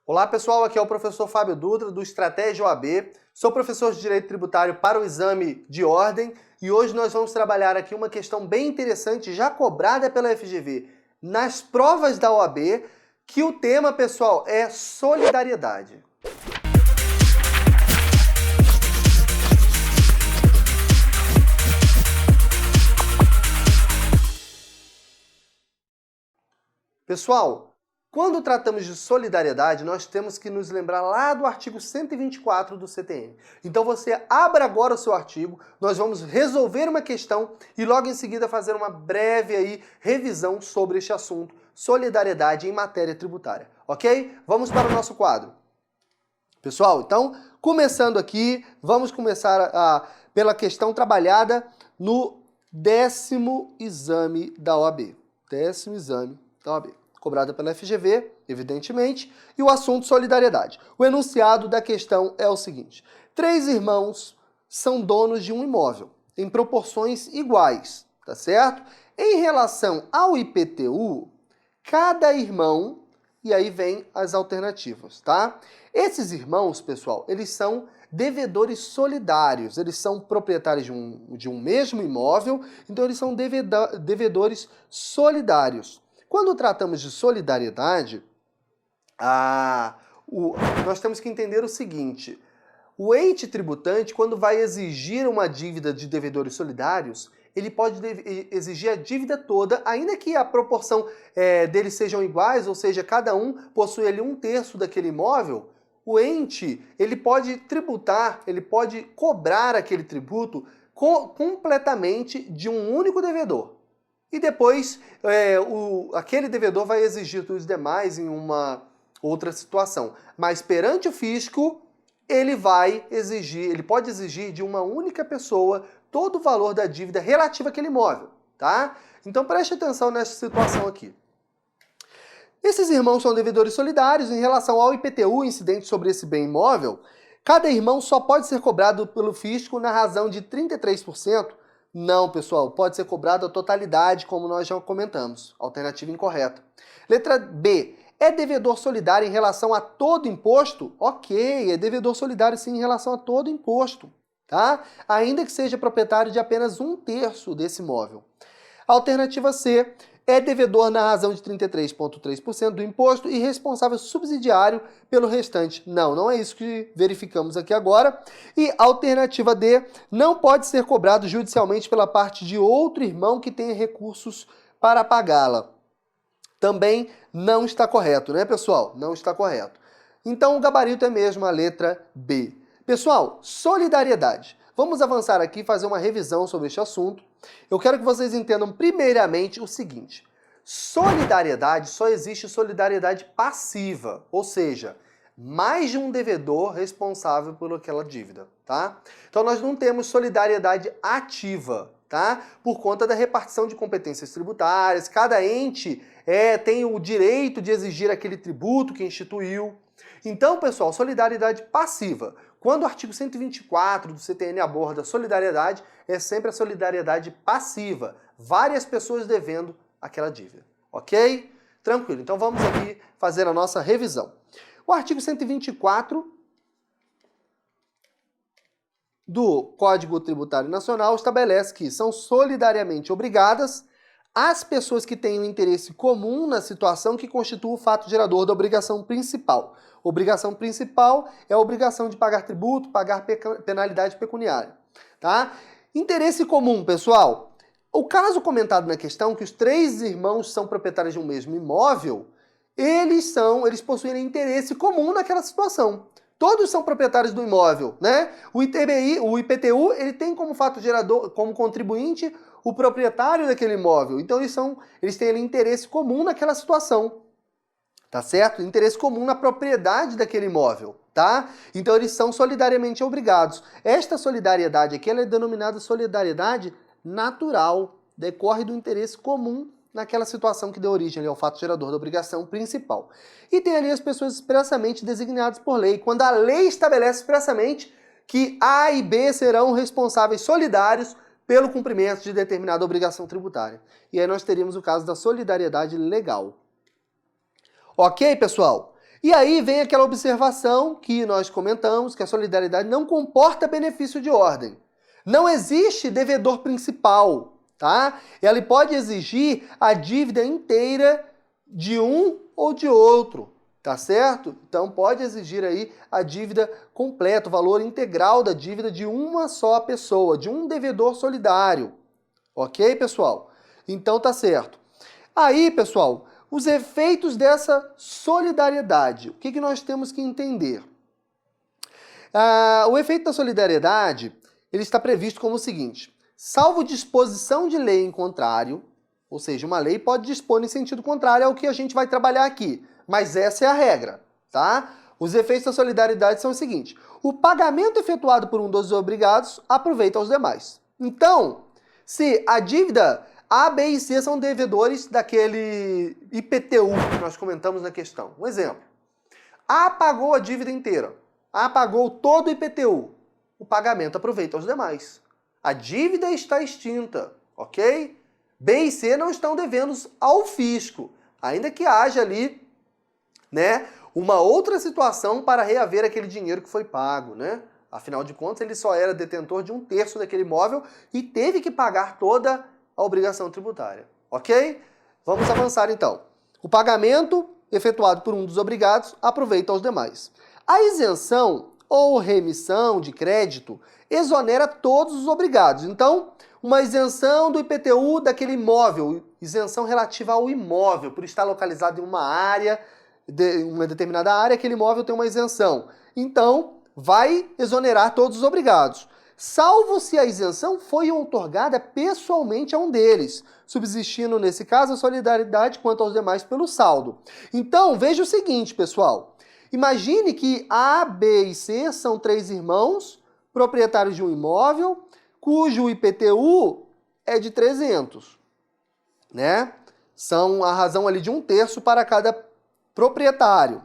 Olá pessoal, aqui é o professor Fábio Dutra do Estratégia OAB. Sou professor de Direito Tributário para o exame de ordem e hoje nós vamos trabalhar aqui uma questão bem interessante já cobrada pela FGV nas provas da OAB, que o tema, pessoal, é solidariedade. Pessoal, quando tratamos de solidariedade, nós temos que nos lembrar lá do artigo 124 do CTN. Então você abra agora o seu artigo, nós vamos resolver uma questão e logo em seguida fazer uma breve revisão sobre este assunto, solidariedade em matéria tributária, ok? Vamos para o nosso quadro. Pessoal, então, começando aqui, vamos começar pela questão trabalhada no 10º exame da OAB. 10º exame da OAB. Cobrada pela FGV, evidentemente, e o assunto solidariedade. O enunciado da questão é o seguinte: 3 irmãos são donos de um imóvel, em proporções iguais, tá certo? Em relação ao IPTU, cada irmão, e aí vem as alternativas, tá? Esses irmãos, pessoal, eles são devedores solidários, eles são proprietários de um mesmo imóvel, então eles são devedores solidários. Quando tratamos de solidariedade, nós temos que entender o seguinte: o ente tributante, quando vai exigir uma dívida de devedores solidários, ele pode exigir a dívida toda, ainda que a proporção deles sejam iguais, ou seja, cada um possui ali 1/3 daquele imóvel. O ente, ele pode tributar, ele pode cobrar aquele tributo completamente de um único devedor. E depois, aquele devedor vai exigir dos demais em uma outra situação. Mas perante o fisco, ele pode exigir de uma única pessoa todo o valor da dívida relativa àquele imóvel, tá? Então preste atenção nessa situação aqui. Esses irmãos são devedores solidários em relação ao IPTU incidente sobre esse bem imóvel. Cada irmão só pode ser cobrado pelo fisco na razão de 33%. Não, pessoal, pode ser cobrado a totalidade, como nós já comentamos. Alternativa incorreta. Letra B. É devedor solidário em relação a todo imposto? Ok, é devedor solidário sim em relação a todo imposto, tá? Ainda que seja proprietário de apenas 1/3 desse imóvel. Alternativa C. É devedor na razão de 33,3% do imposto e responsável subsidiário pelo restante. Não, não é isso que verificamos aqui agora. E alternativa D, não pode ser cobrado judicialmente pela parte de outro irmão que tenha recursos para pagá-la. Também não está correto, né, pessoal? Não está correto. Então o gabarito é mesmo a letra B. Pessoal, solidariedade. Vamos avançar aqui e fazer uma revisão sobre este assunto. Eu quero que vocês entendam primeiramente o seguinte: solidariedade, só existe solidariedade passiva, ou seja, mais de um devedor responsável por aquela dívida, tá? Então nós não temos solidariedade ativa, tá? Por conta da repartição de competências tributárias, cada ente tem o direito de exigir aquele tributo que instituiu. Então, pessoal, solidariedade passiva. Quando o artigo 124 do CTN aborda solidariedade, é sempre a solidariedade passiva. Várias pessoas devendo aquela dívida. Ok? Tranquilo. Então vamos aqui fazer a nossa revisão. O artigo 124 do Código Tributário Nacional estabelece que são solidariamente obrigadas as pessoas que têm um interesse comum na situação que constitua o fato gerador da obrigação principal. Obrigação principal é a obrigação de pagar tributo, pagar penalidade pecuniária, tá? Interesse comum, pessoal. O caso comentado na questão, que os 3 irmãos são proprietários de um mesmo imóvel, eles possuem interesse comum naquela situação. Todos são proprietários do imóvel, né? O IPTU, ele tem como fato gerador, como contribuinte, o proprietário daquele imóvel. Então eles têm ali interesse comum naquela situação. Tá certo? Interesse comum na propriedade daquele imóvel, tá? Então eles são solidariamente obrigados. Esta solidariedade aqui, ela é denominada solidariedade natural. Decorre do interesse comum naquela situação que deu origem ao fato gerador da obrigação principal. E tem ali as pessoas expressamente designadas por lei. Quando a lei estabelece expressamente que A e B serão responsáveis solidários pelo cumprimento de determinada obrigação tributária. E aí nós teríamos o caso da solidariedade legal. Ok, pessoal? E aí vem aquela observação que nós comentamos, que a solidariedade não comporta benefício de ordem. Não existe devedor principal, tá? Ele pode exigir a dívida inteira de um ou de outro, tá certo? Então pode exigir aí a dívida completa, o valor integral da dívida de uma só pessoa, de um devedor solidário. Ok, pessoal? Então tá certo. Aí, pessoal, os efeitos dessa solidariedade. O que nós temos que entender? O efeito da solidariedade, ele está previsto como o seguinte: salvo disposição de lei em contrário, ou seja, uma lei pode dispor em sentido contrário ao que a gente vai trabalhar aqui, mas essa é a regra, tá? Os efeitos da solidariedade são o seguinte: o pagamento efetuado por um dos obrigados aproveita aos demais. Então, se a dívida A, B e C são devedores daquele IPTU que nós comentamos na questão. Um exemplo. A pagou a dívida inteira. A pagou todo o IPTU. O pagamento aproveita aos demais. A dívida está extinta, ok? B e C não estão devendo ao fisco, ainda que haja ali, né, uma outra situação para reaver aquele dinheiro que foi pago, né? Afinal de contas, ele só era detentor de 1/3 daquele imóvel e teve que pagar toda a obrigação tributária, ok? Vamos avançar então. O pagamento efetuado por um dos obrigados aproveita aos demais. A isenção ou remissão de crédito exonera todos os obrigados. Então, uma isenção do IPTU daquele imóvel, isenção relativa ao imóvel, por estar localizado em uma área, uma determinada área, aquele imóvel tem uma isenção. Então, vai exonerar todos os obrigados, salvo se a isenção foi outorgada pessoalmente a um deles, subsistindo, nesse caso, a solidariedade quanto aos demais pelo saldo. Então, veja o seguinte, pessoal. Imagine que A, B e C são 3 irmãos, proprietários de um imóvel, cujo IPTU é de 300, né? São a razão ali de 1/3 para cada proprietário.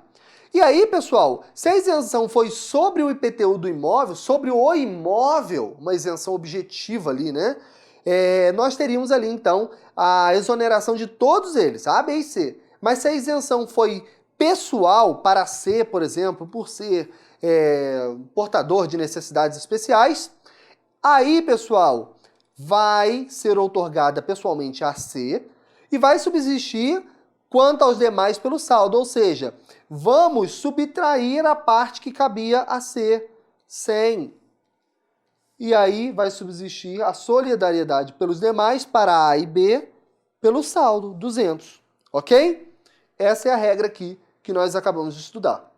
E aí, pessoal, se a isenção foi sobre o IPTU do imóvel, sobre o imóvel, uma isenção objetiva ali, né? Nós teríamos ali, então, a exoneração de todos eles, A, B e C. Mas se a isenção foi pessoal para C, por exemplo, por ser portador de necessidades especiais, aí, pessoal, vai ser outorgada pessoalmente a C e vai subsistir quanto aos demais pelo saldo, ou seja, vamos subtrair a parte que cabia a C, 100. E aí vai subsistir a solidariedade pelos demais para A e B pelo saldo, 200. Ok? Essa é a regra aqui que nós acabamos de estudar.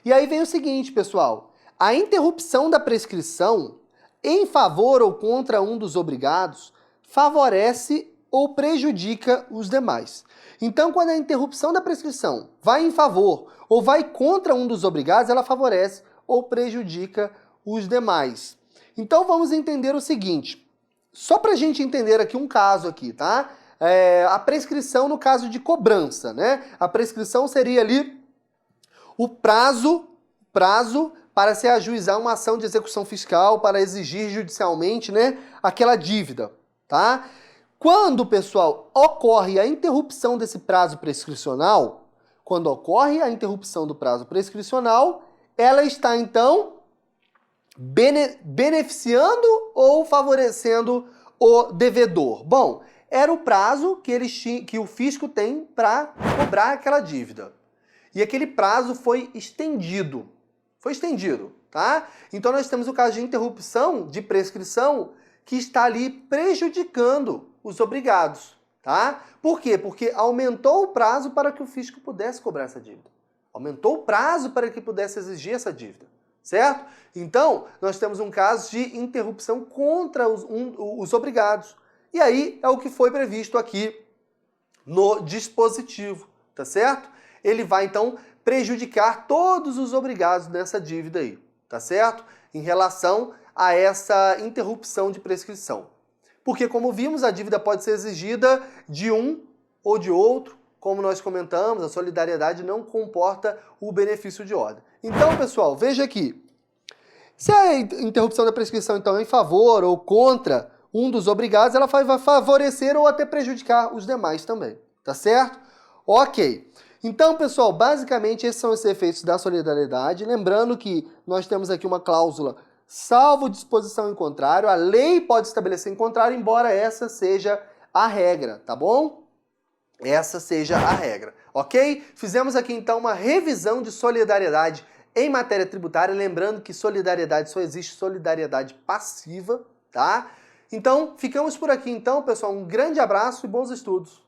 E aí vem o seguinte, pessoal. A interrupção da prescrição em favor ou contra um dos obrigados favorece ou prejudica os demais. Então, quando a interrupção da prescrição vai em favor ou vai contra um dos obrigados, ela favorece ou prejudica os demais. Então, vamos entender o seguinte. Só para a gente entender aqui um caso aqui, tá? A prescrição no caso de cobrança, né? A prescrição seria ali o prazo para se ajuizar uma ação de execução fiscal, para exigir judicialmente, né, aquela dívida, tá? Quando, pessoal, ocorre a interrupção desse prazo prescricional, ela está, então, beneficiando ou favorecendo o devedor? Bom, era o prazo que o fisco tem para cobrar aquela dívida. E aquele prazo foi estendido. Tá? Então nós temos o caso de interrupção de prescrição que está ali prejudicando os obrigados, tá? Por quê? Porque aumentou o prazo para que o fisco pudesse cobrar essa dívida. Aumentou o prazo para que pudesse exigir essa dívida, certo? Então, nós temos um caso de interrupção contra os obrigados. E aí é o que foi previsto aqui no dispositivo, tá certo? Ele vai, então, prejudicar todos os obrigados dessa dívida aí, tá certo? Em relação a essa interrupção de prescrição. Porque, como vimos, a dívida pode ser exigida de um ou de outro. Como nós comentamos, a solidariedade não comporta o benefício de ordem. Então, pessoal, veja aqui. Se a interrupção da prescrição, então, é em favor ou contra um dos obrigados, ela vai favorecer ou até prejudicar os demais também, tá certo? Ok. Então, pessoal, basicamente esses são os efeitos da solidariedade. Lembrando que nós temos aqui uma cláusula salvo disposição em contrário, a lei pode estabelecer em contrário, embora essa seja a regra, tá bom? Essa seja a regra, ok? Fizemos aqui então uma revisão de solidariedade em matéria tributária, lembrando que solidariedade só existe solidariedade passiva, tá? Então, ficamos por aqui então, pessoal. Um grande abraço e bons estudos!